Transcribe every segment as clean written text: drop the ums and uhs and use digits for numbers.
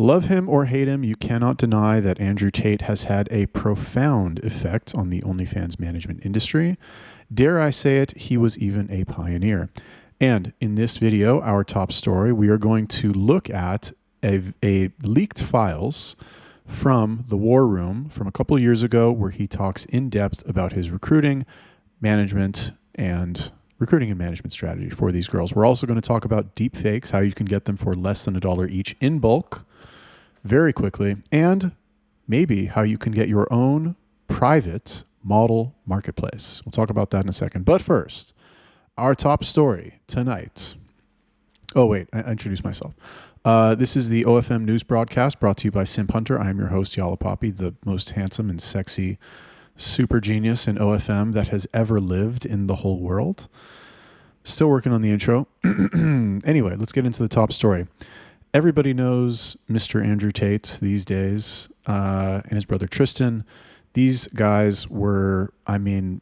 Love him or hate him, you cannot deny that Andrew Tate has had a profound effect on the OnlyFans management industry. Dare I say it, he was even a pioneer. And in this video, our top story, we are going to look at a leaked files from the War Room from a couple of years ago where he talks in depth about his recruiting management strategy for these girls. We're also going to talk about deep fakes, how you can get them for less than $1 each in bulk very quickly, and maybe how you can get your own private model marketplace. We'll talk about that in a second. But first, our top story tonight. Oh, wait, I introduced myself. This is the OFM news broadcast brought to you by Simp Hunter. I am your host, Yala Poppy, the most handsome and sexy super genius in OFM that has ever lived in the whole world. Still working on the intro. Anyway, let's get into the top story. Everybody knows Mr. Andrew Tate these days and his brother Tristan. These guys were,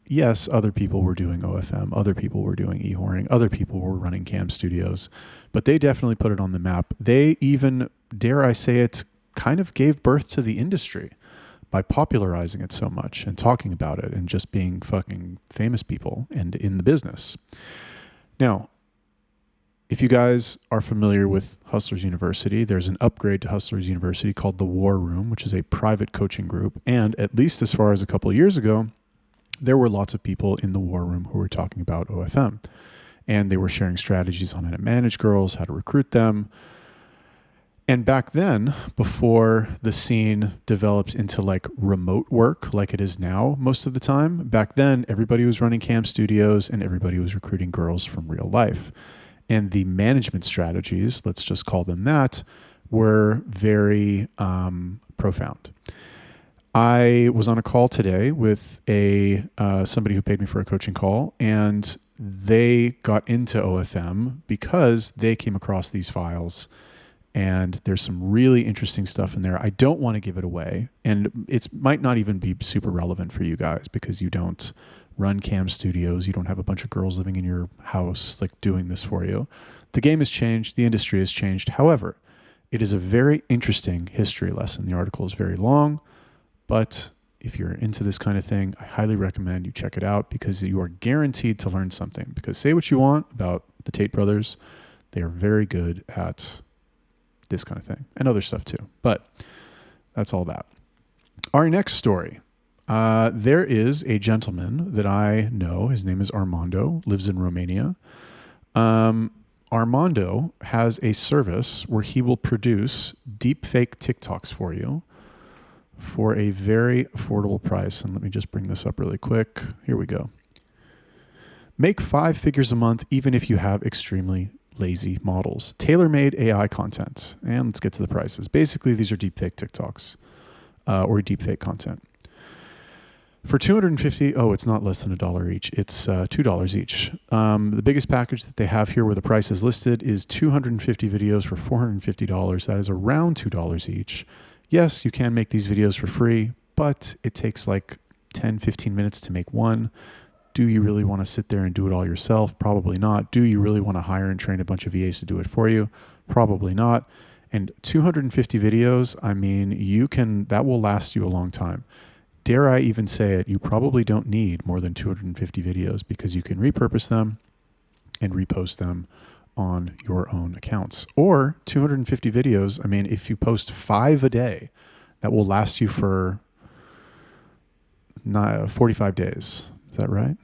yes, other people were doing OFM. Other people were doing e-whoring. Other people were running cam studios. But they definitely put it on the map. They even, dare I say it, kind of gave birth to the industry by popularizing it so much and talking about it and just being fucking famous people and in the business. Now, if you guys are familiar with Hustlers University, there's an upgrade to Hustlers University called the War Room, which is a private coaching group. And at least as far as a couple of years ago, there were lots of people in the War Room who were talking about OFM. And they were sharing strategies on how to manage girls, how to recruit them. And back then, before the scene developed into like remote work like it is now most of the time, back then everybody was running cam studios and everybody was recruiting girls from real life. And the management strategies, let's just call them that, were very profound. I was on a call today with somebody who paid me for a coaching call, and they got into OFM because they came across these files. And there's some really interesting stuff in there. I don't want to give it away. And it might not even be super relevant for you guys because you don't run cam studios. You don't have a bunch of girls living in your house like doing this for you. The game has changed. The industry has changed. However, it is a very interesting history lesson. The article is very long, but if you're into this kind of thing, I highly recommend you check it out because you are guaranteed to learn something. Because say what you want about the Tate brothers, they are very good at this kind of thing and other stuff too. But that's all that. Our next story. There is a gentleman that I know. His name is Armando, lives in Romania. Armando has a service where he will produce deep fake TikToks for you for a very affordable price. And let me just bring this up really quick. Here we go. Make 5 figures a month, even if you have extremely lazy models. Tailor-made AI content. And let's get to the prices. Basically, these are deepfake TikToks or deepfake content. For $250, it's not less than $1 each. It's $2 each. The biggest package that they have here where the price is listed is 250 videos for $450. That is around $2 each. Yes, you can make these videos for free, but it takes like 10, 15 minutes to make one. Do you really want to sit there and do it all yourself? Probably not. Do you really want to hire and train a bunch of VAs to do it for you? Probably not. And 250 videos, that will last you a long time. Dare I even say it, you probably don't need more than 250 videos because you can repurpose them and repost them on your own accounts. Or 250 videos, if you post 5 a day, that will last you for 45 days. Is that right?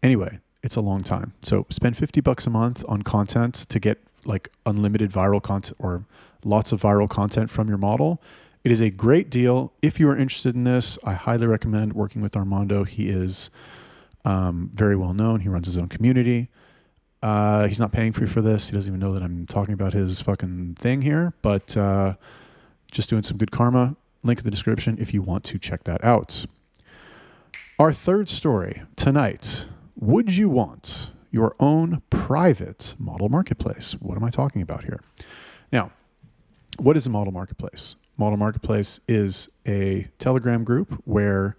Anyway, it's a long time. So spend $50 a month on content to get like unlimited viral content or lots of viral content from your model. It is a great deal. If you are interested in this, I highly recommend working with Armando. He is very well known. He runs his own community. He's not paying for this. He doesn't even know that I'm talking about his fucking thing here, but just doing some good karma. Link in the description if you want to check that out. Our third story tonight. Would you want your own private model marketplace? What am I talking about here? Now, what is a model marketplace? Model marketplace is a Telegram group where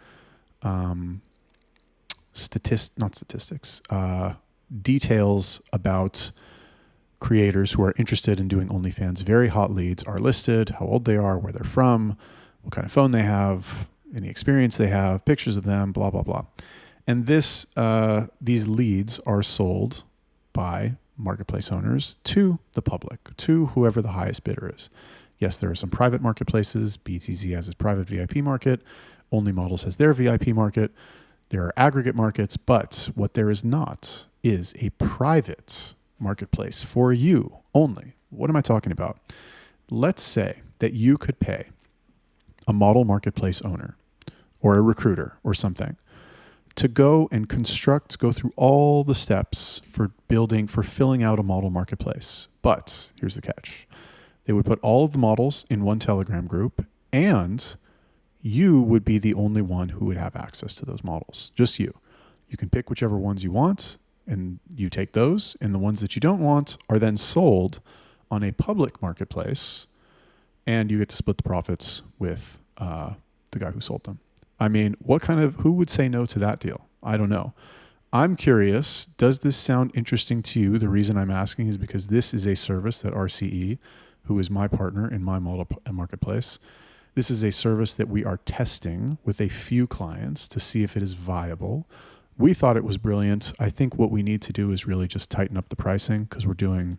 details about creators who are interested in doing OnlyFans very hot leads are listed, how old they are, where they're from, what kind of phone they have, any experience they have, pictures of them, blah, blah, blah. And these leads are sold by marketplace owners to the public, to whoever the highest bidder is. Yes, there are some private marketplaces. BTZ has its private VIP market. Only Models has their VIP market. There are aggregate markets, but what there is not is a private marketplace for you only. What am I talking about? Let's say that you could pay a model marketplace owner or a recruiter or something to go and go through all the steps for filling out a model marketplace. But here's the catch. They would put all of the models in one Telegram group, and you would be the only one who would have access to those models. Just you. You can pick whichever ones you want, and you take those, and the ones that you don't want are then sold on a public marketplace, and you get to split the profits with the guy who sold them. I mean, who would say no to that deal? I don't know. I'm curious, does this sound interesting to you? The reason I'm asking is because this is a service that RCE, who is my partner in my model marketplace, this is a service that we are testing with a few clients to see if it is viable. We thought it was brilliant. I think what we need to do is really just tighten up the pricing, because we're doing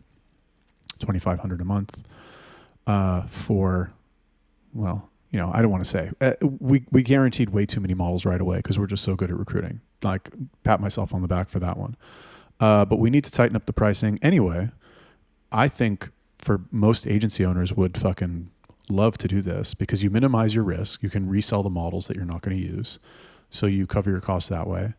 $2,500 a month for, well, I don't want to say. We guaranteed way too many models right away because we're just so good at recruiting. Like, pat myself on the back for that one. But we need to tighten up the pricing. Anyway, I think for most agency owners would fucking love to do this, because you minimize your risk. You can resell the models that you're not going to use, so you cover your costs that way.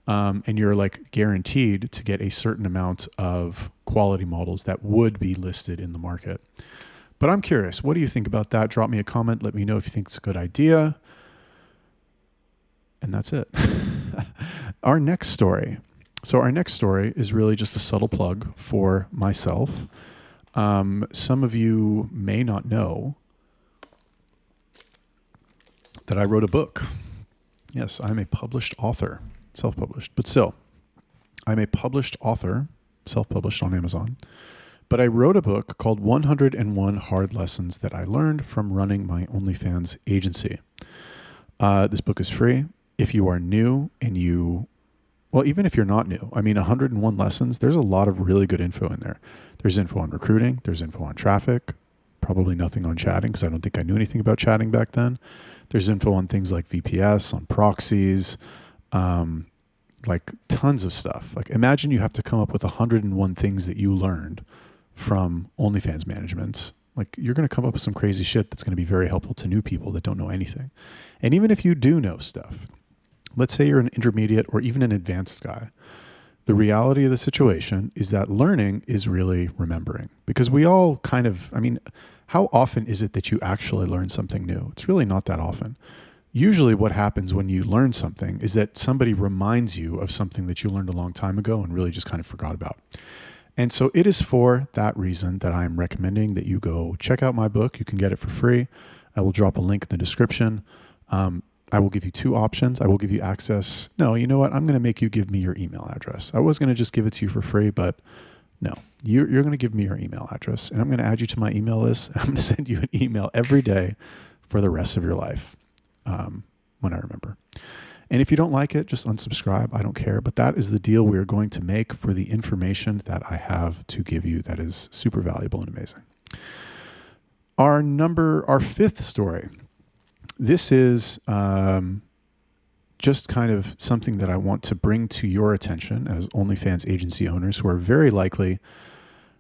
And you're like guaranteed to get a certain amount of quality models that would be listed in the market. But I'm curious, what do you think about that? Drop me a comment. Let me know if you think it's a good idea. And that's it. Our next story. So our next story is really just a subtle plug for myself. Some of you may not know that I wrote a book. Yes, I'm a published author, self-published, but still, I'm a published author, self-published on Amazon. But I wrote a book called 101 Hard Lessons That I Learned from Running My OnlyFans Agency. This book is free. If you are new and even if you're not new, 101 lessons, there's a lot of really good info in there. There's info on recruiting. There's info on traffic. Probably nothing on chatting, because I don't think I knew anything about chatting back then. There's info on things like VPS, on proxies, like tons of stuff. Like, imagine you have to come up with 101 things that you learned from OnlyFans management. Like, you're going to come up with some crazy shit that's going to be very helpful to new people that don't know anything. And even if you do know stuff, let's say you're an intermediate or even an advanced guy, the reality of the situation is that learning is really remembering, because we all how often is it that you actually learn something new? It's really not that often. Usually what happens when you learn something is that somebody reminds you of something that you learned a long time ago and really just kind of forgot about. And so it is for that reason that I'm recommending that you go check out my book. You can get it for free. I will drop a link in the description. I will give you two options. I will give you access. No, you know what? I'm going to make you give me your email address. I was going to just give it to you for free, but no, you're going to give me your email address, and I'm going to add you to my email list. I'm going to send you an email every day for the rest of your life when I remember. And if you don't like it, just unsubscribe. I don't care. But that is the deal we are going to make for the information that I have to give you that is super valuable and amazing. Our fifth story. This is just kind of something that I want to bring to your attention as OnlyFans agency owners who are very likely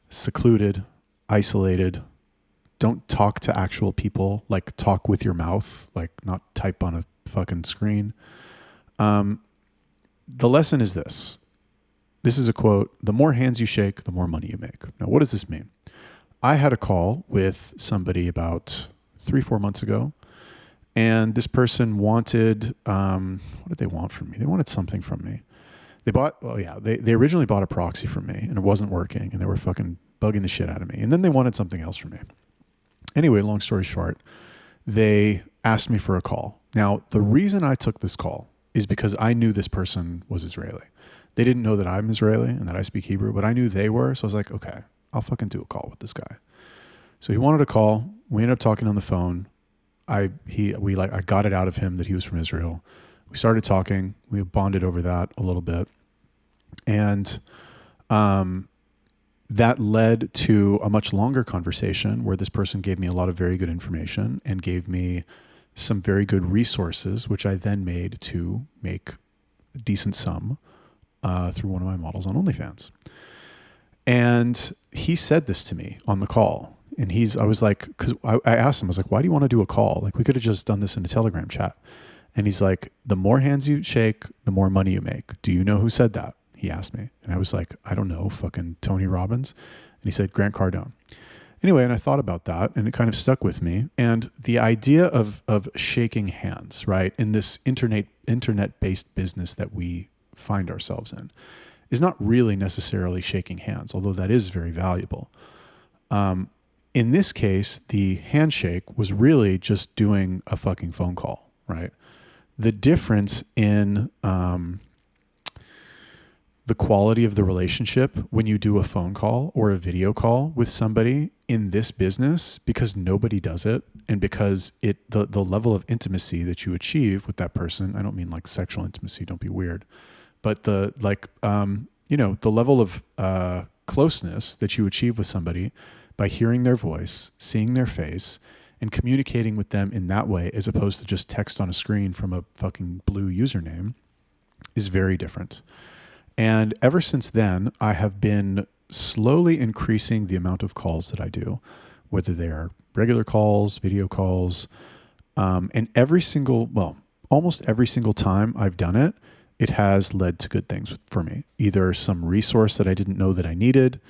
secluded, isolated, don't talk to actual people, like talk with your mouth, like not type on a fucking screen. The lesson is this. This is a quote: the more hands you shake, the more money you make. Now, what does this mean? I had a call with somebody about 3-4 months ago, and this person wanted, what did they want from me? They wanted something from me. They originally bought a proxy from me, and it wasn't working, and they were fucking bugging the shit out of me. And then they wanted something else from me. Anyway, long story short, they asked me for a call. Now, the reason I took this call is because I knew this person was Israeli. They didn't know that I'm Israeli and that I speak Hebrew, but I knew they were. So I was like, okay, I'll fucking do a call with this guy. So he wanted a call. We ended up talking on the phone. I got it out of him that he was from Israel. We started talking. We bonded over that a little bit. And that led to a much longer conversation where this person gave me a lot of very good information and gave me some very good resources, which I then made to make a decent sum through one of my models on OnlyFans. And he said this to me on the call. And I was like, because I asked him, I was like, why do you want to do a call? Like, we could have just done this in a Telegram chat. And he's like, the more hands you shake, the more money you make. Do you know who said that? He asked me. And I was like, I don't know, fucking Tony Robbins. And he said, Grant Cardone. Anyway, and I thought about that and it kind of stuck with me. And the idea of shaking hands, right, in this internet-based business that we find ourselves in is not really necessarily shaking hands, although that is very valuable. In this case, the handshake was really just doing a fucking phone call, right? The difference in the quality of the relationship when you do a phone call or a video call with somebody in this business, because nobody does it, and because the level of intimacy that you achieve with that person, I don't mean like sexual intimacy, don't be weird, but the level of closeness that you achieve with somebody by hearing their voice, seeing their face, and communicating with them in that way, as opposed to just text on a screen from a fucking blue username, is very different. And ever since then, I have been slowly increasing the amount of calls that I do, whether they are regular calls, video calls, and almost every single time I've done it, it has led to good things for me. Either some resource that I didn't know that I needed,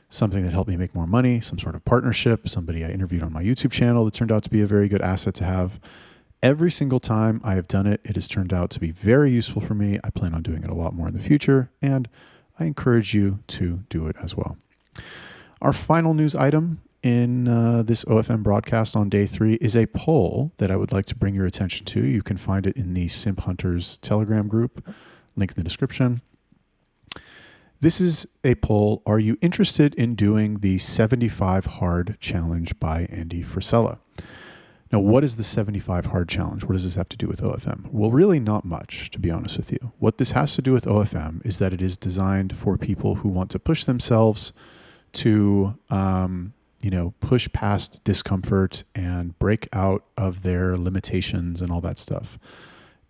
something that helped me make more money, some sort of partnership, somebody I interviewed on my YouTube channel that turned out to be a very good asset to have. Every single time I have done it, it has turned out to be very useful for me. I plan on doing it a lot more in the future, and I encourage you to do it as well. Our final news item in this OFM broadcast on day 3 is a poll that I would like to bring your attention to. You can find it in the Simp Hunters Telegram group, link in the description. This is a poll. Are you interested in doing the 75 Hard Challenge by Andy Frisella? Now, what is the 75 Hard Challenge? What does this have to do with OFM? Well, really not much, to be honest with you. What this has to do with OFM is that it is designed for people who want to push themselves to, push past discomfort and break out of their limitations and all that stuff.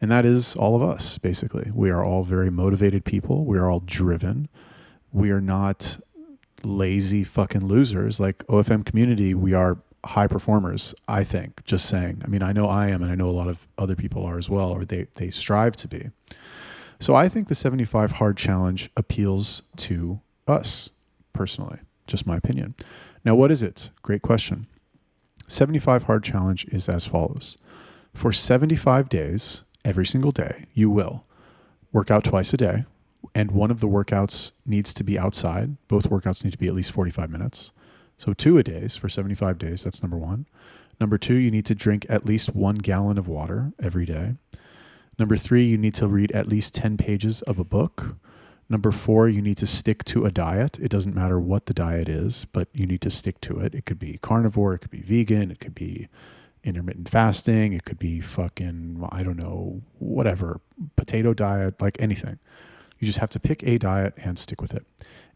And that is all of us, basically. We are all very motivated people. We are all driven. We are not lazy fucking losers. Like OFM community, we are high performers, I think, just saying. I mean, I know I am, and I know a lot of other people are as well, or they strive to be. So I think the 75 Hard Challenge appeals to us, personally. Just my opinion. Now, what is it? Great question. 75 Hard Challenge is as follows. For 75 days, every single day, you will work out twice a day, and one of the workouts needs to be outside. Both workouts need to be at least 45 minutes. So 2 a days for 75 days, that's number 1. Number 2, you need to drink at least 1 gallon of water every day. Number 3, you need to read at least 10 pages of a book. Number 4, you need to stick to a diet. It doesn't matter what the diet is, but you need to stick to it. It could be carnivore, it could be vegan, it could be intermittent fasting, it could be fucking, I don't know, whatever, potato diet, like anything. You just have to pick a diet and stick with it.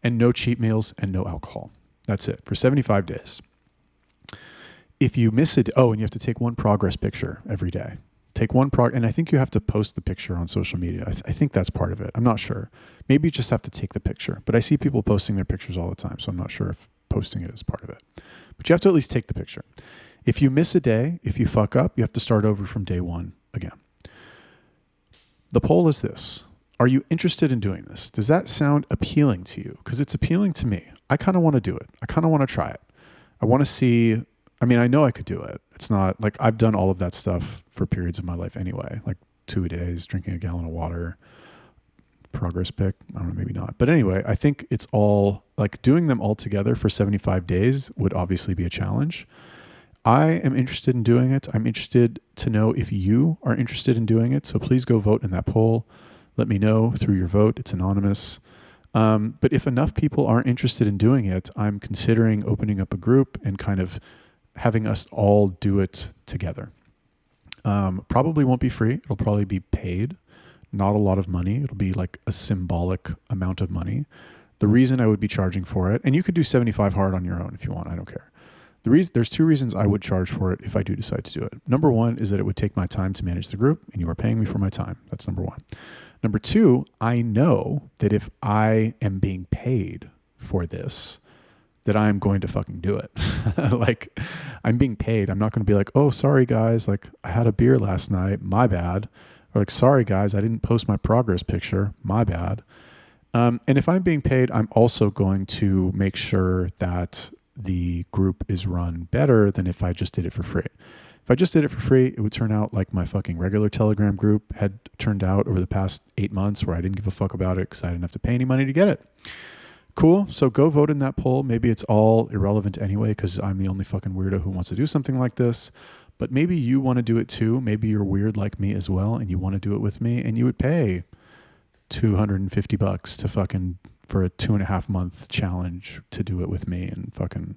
And no cheat meals and no alcohol. That's it for 75 days. If you miss it, and you have to take one progress picture every day. Take one and I think you have to post the picture on social media. I think that's part of it. I'm not sure. Maybe you just have to take the picture. But I see people posting their pictures all the time, so I'm not sure if posting it is part of it. But you have to at least take the picture. If you miss a day, if you fuck up, you have to start over from day 1 again. The poll is this. Are you interested in doing this? Does that sound appealing to you? Because it's appealing to me. I kind of want to do it. I kind of want to try it. I want to see. I mean, I know I could do it. It's not like I've done all of that stuff for periods of my life anyway, like 2 days, drinking a gallon of water, progress pic. I don't know, maybe not. But anyway, I think it's all like doing them all together for 75 days would obviously be a challenge. I am interested in doing it. I'm interested to know if you are interested in doing it. So please go vote in that poll. Let me know through your vote. It's anonymous. But if enough people aren't interested in doing it, I'm considering opening up a group and kind of having us all do it together. Probably won't be free. It'll probably be paid. Not a lot of money. It'll be like a symbolic amount of money. The reason I would be charging for it, and you could do 75 hard on your own if you want, I don't care. There's two reasons I would charge for it if I do decide to do it. Number one is that it would take my time to manage the group, and you are paying me for my time. That's number one. Number two, I know that if I am being paid for this, that I'm going to fucking do it. Like, I'm being paid. I'm not going to be like, oh, sorry guys, like I had a beer last night, my bad. Or like, sorry guys, I didn't post my progress picture, my bad. And if I'm being paid, I'm also going to make sure that the group is run better than if I just did it for free. If I just did it for free, it would turn out like my fucking regular Telegram group had turned out over the past 8 months, where I didn't give a fuck about it because I didn't have to pay any money to get it. Cool. So go vote in that poll. Maybe it's all irrelevant anyway because I'm the only fucking weirdo who wants to do something like this. But maybe you want to do it too. Maybe you're weird like me as well and you want to do it with me, and you would pay $250 to fucking for a 2.5 month challenge to do it with me and fucking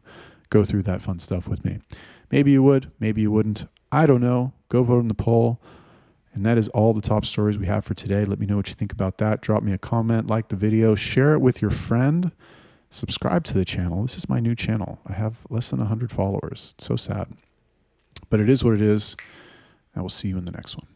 go through that fun stuff with me. Maybe you would, maybe you wouldn't. I don't know. Go vote in the poll. And that is all the top stories we have for today. Let me know what you think about that. Drop me a comment, like the video, share it with your friend, subscribe to the channel. This is my new channel. I have less than 100 followers. It's so sad. But it is what it is. I will see you in the next one.